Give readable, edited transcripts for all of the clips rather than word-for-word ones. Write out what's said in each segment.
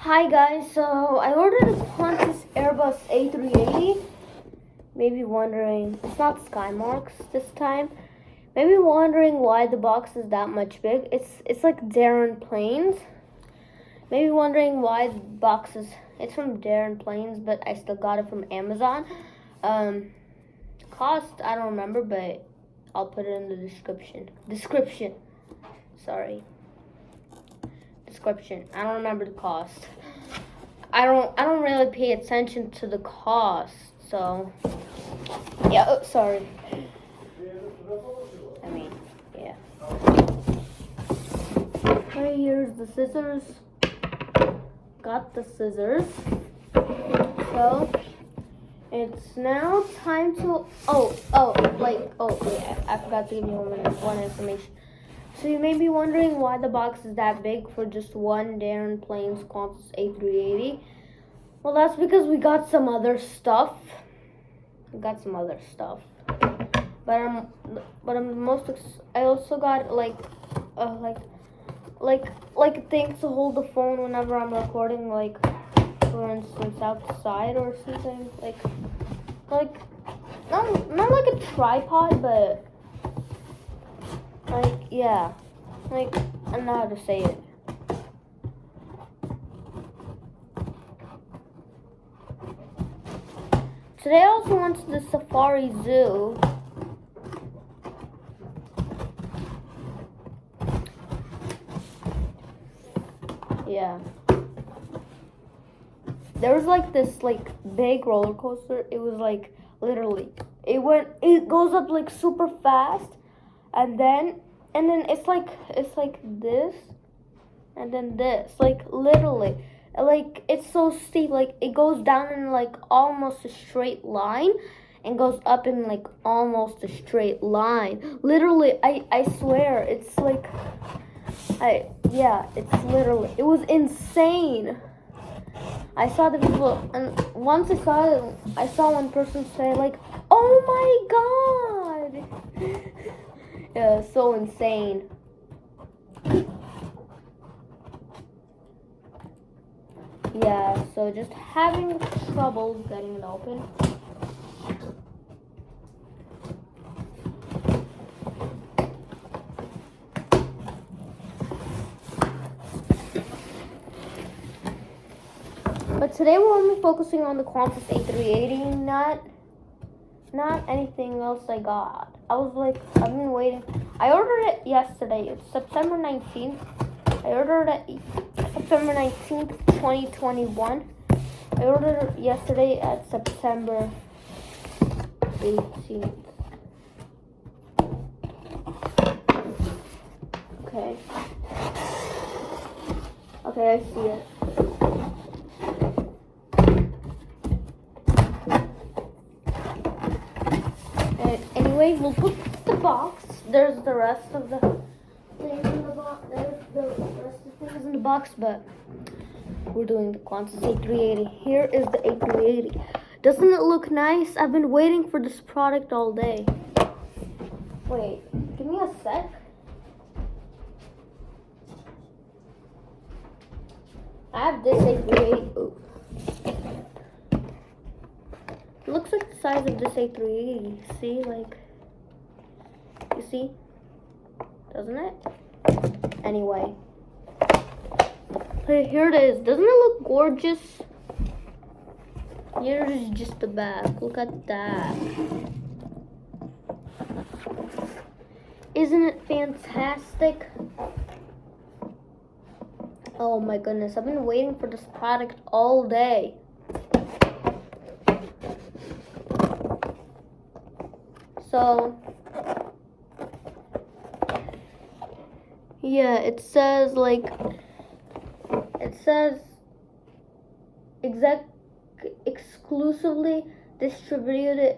Hi guys, so I ordered a Qantas Airbus A380. Maybe wondering, it's not Skymarks this time. Maybe wondering why the box is that much big. It's like Darren Planes. Maybe wondering why the box is, it's from Darren Planes, but I still got it from Amazon. Cost, I don't remember, but I'll put it in the description. Sorry. Description. I don't remember the cost. I don't really pay attention to the cost, so yeah. Oh, sorry. I mean, yeah. Right, here's the scissors. Got the scissors. So it's now time to yeah, I forgot to give you one information. So you may be wondering why the box is that big for just one Darren Planes Qantas A380. Well, that's because we got some other stuff. But I also got like a thing to hold the phone whenever I'm recording, like for instance outside or something. Like not like a tripod, but like, yeah, like, I don't know how to say it. Today I also went to the Safari Zoo. Yeah. There was like this like big roller coaster. It was like literally, it goes up like super fast. And then it's like this, and then this, like literally, like it's so steep, like it goes down in like almost a straight line, and goes up in like almost a straight line. Literally, I swear, it's like, it's literally, it was insane. I saw the people, and once I saw it, I saw one person say like, "Oh my god!" Yeah, so insane. Yeah, so just having trouble getting it open. But today we're only focusing on the Qantas A380, not anything else I got. I was like, I've been waiting. I ordered it yesterday. It's September 19th. I ordered it September 19th, 2021. I ordered it yesterday at September 18th. Okay. Okay, I see it. Anyway, we'll put the box. There's the rest of the things in the box. There's the rest of the things in the box, but we're doing the Qantas A380. Here is the A380. Doesn't it look nice? I've been waiting for this product all day. Wait, give me a sec. I have this A380. Ooh. It looks like the size of this A380. See, like, you see? Doesn't it? Anyway. Hey, here it is. Doesn't it look gorgeous? Here is just the back. Look at that. Isn't it fantastic? Oh my goodness. I've been waiting for this product all day. So, yeah, it says exclusively distributed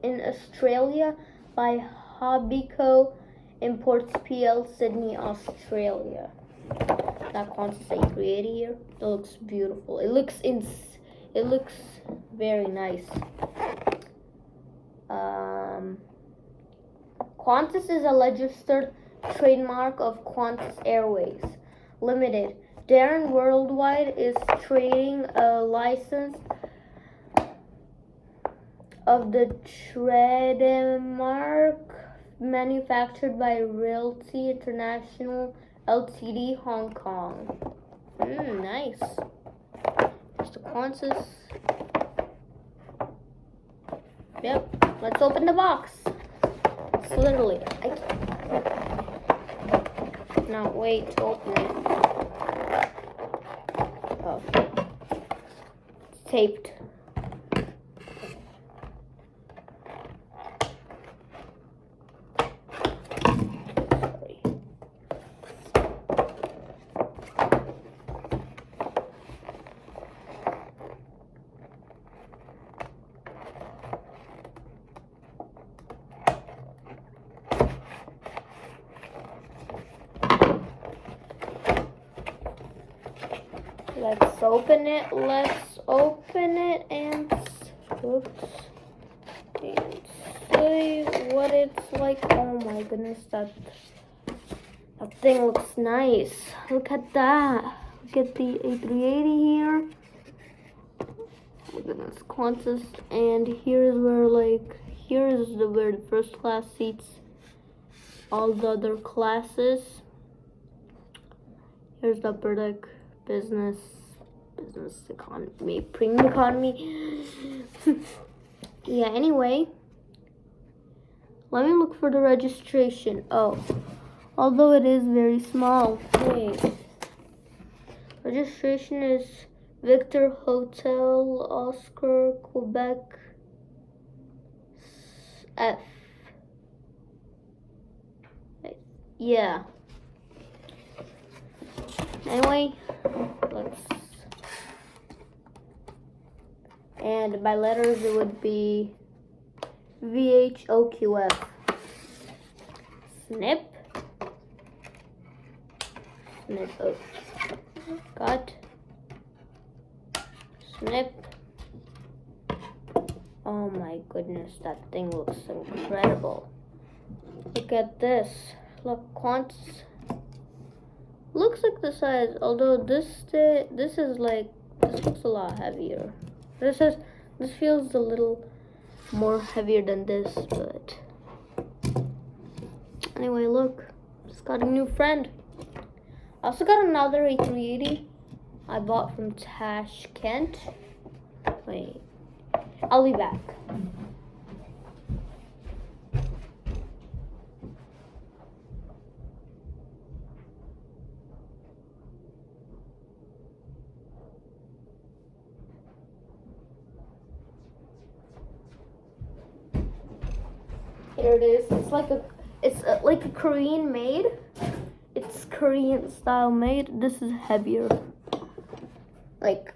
in Australia by Hobbyco Imports PL, Sydney, Australia. That Qantas A380 here. It looks beautiful. It looks very nice. Qantas is a registered trademark of Qantas Airways Limited, Darren Worldwide is trading a license of the trademark manufactured by Realty International Ltd. Hong Kong. Nice. Here's the Qantas. Yep. Let's open the box. It's literally. Cannot wait to open it. Oh. It's taped. Let's open it. Let's open it and see what it's like. Oh my goodness, that thing looks nice. Look at that. Look at the A380 here. Oh my goodness, Qantas. And here's where where the first class seats all the other classes. Here's the upper deck. Business economy, premium economy. Yeah, anyway, let me look for the registration. Oh, although it is very small. Wait. Registration is Victor Hotel Oscar Quebec F. Yeah. Anyway, and by letters it would be VHOQF. Snip. Oh. Cut. Snip. Oh my goodness, that thing looks incredible. Look at this. Look, Qantas. Looks like the size, although this looks a lot heavier. This feels a little more heavier than this, but anyway, look, just got a new friend. I also got another A380 I bought from Tashkent. Wait, I'll be back. Here it is. It's like a Korean made. It's Korean style made. This is heavier. Like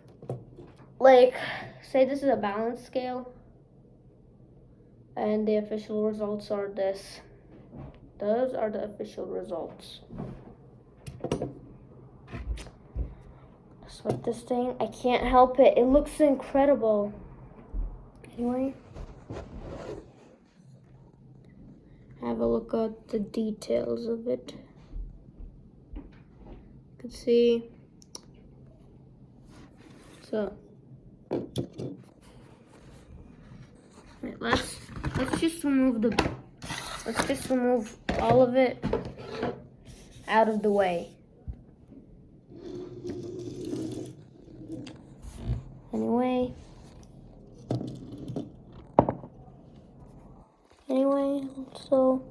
say this is a balance scale, and the official results are this. Those are the official results. Just with this thing, I can't help it. It looks incredible. Anyway. Have a look at the details of it. You can see. So, wait, let's just remove all of it out of the way. Anyway, so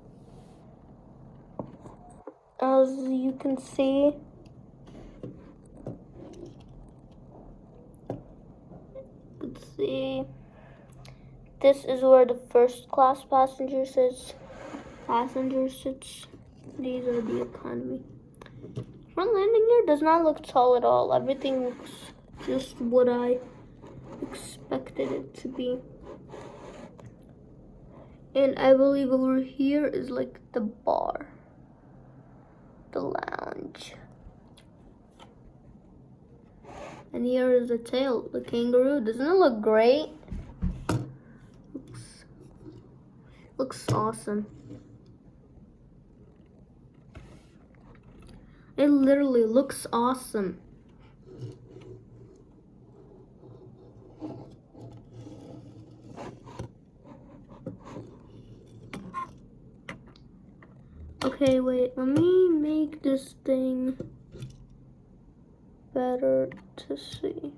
as you can see, this is where the first class passenger sits. These are the economy. Front landing gear does not look tall at all. Everything looks just what I expected it to be. And I believe over here is like the bar, the lounge. And here is the tail, the kangaroo. Doesn't it look great? Looks awesome. It literally looks awesome. Okay, wait, let me make this thing better to see.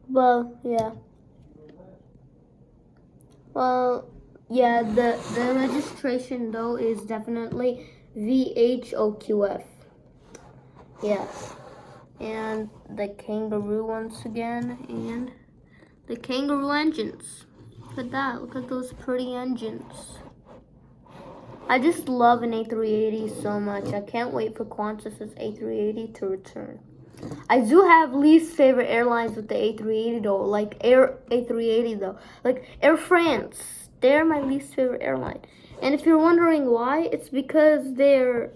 Well, yeah. Well, yeah, the registration though is definitely VHOQF. Yeah. And the kangaroo once again, and the kangaroo engines. Look at that, look at those pretty engines. I just love an A380 so much. I can't wait for Qantas's A380 to return. I do have least favorite airlines with the A380 though, like Air A380 though, like Air France. They're my least favorite airline. And if you're wondering why, it's because they're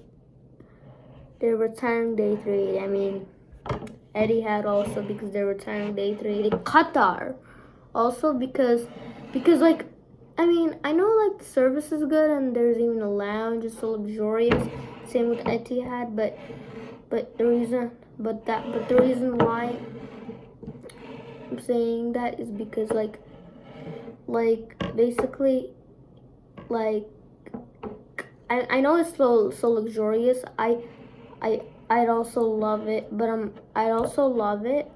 retiring the A380. I mean, Etihad also because they're retiring the A380. Qatar also because like, I mean, I know like the service is good and there's even a lounge. It's so luxurious. Same with Etihad, but the reason why I'm saying that is because like basically like I know it's so luxurious. I'd also love it, but I'd also love it.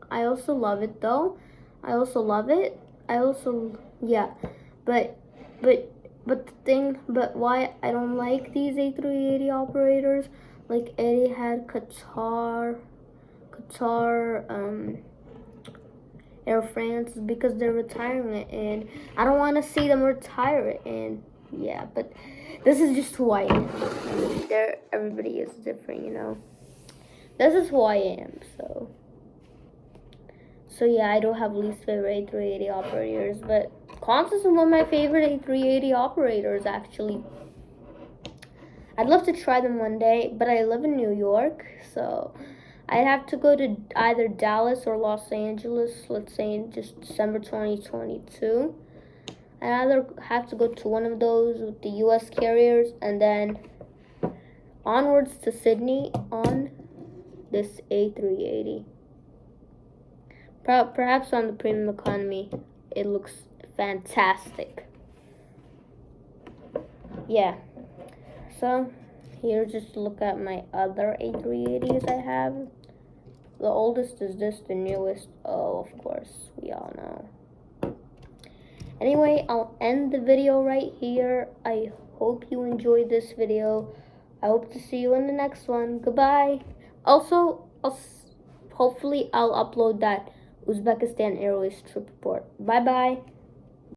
I also love it though. I also love it. I also yeah, but why I don't like these A380 operators like Etihad, Qatar, Air France is because they're retiring it, and I don't want to see them retire it. And yeah, but this is just who I am. I mean, everybody is different, you know. This is who I am. So yeah, I don't have least favorite A380 operators, but Qantas is one of my favorite A380 operators actually. I'd love to try them one day, but I live in New York, so I'd have to go to either Dallas or Los Angeles, let's say in just December 2022. I'd either have to go to one of those with the US carriers and then onwards to Sydney on this A380. Perhaps on the premium economy, it looks fantastic. Yeah. So, here just look at my other A380s I have. The oldest is this, the newest. Oh, of course, we all know. Anyway, I'll end the video right here. I hope you enjoyed this video. I hope to see you in the next one. Goodbye. Also, hopefully I'll upload that Uzbekistan Airways trip report. Bye-bye.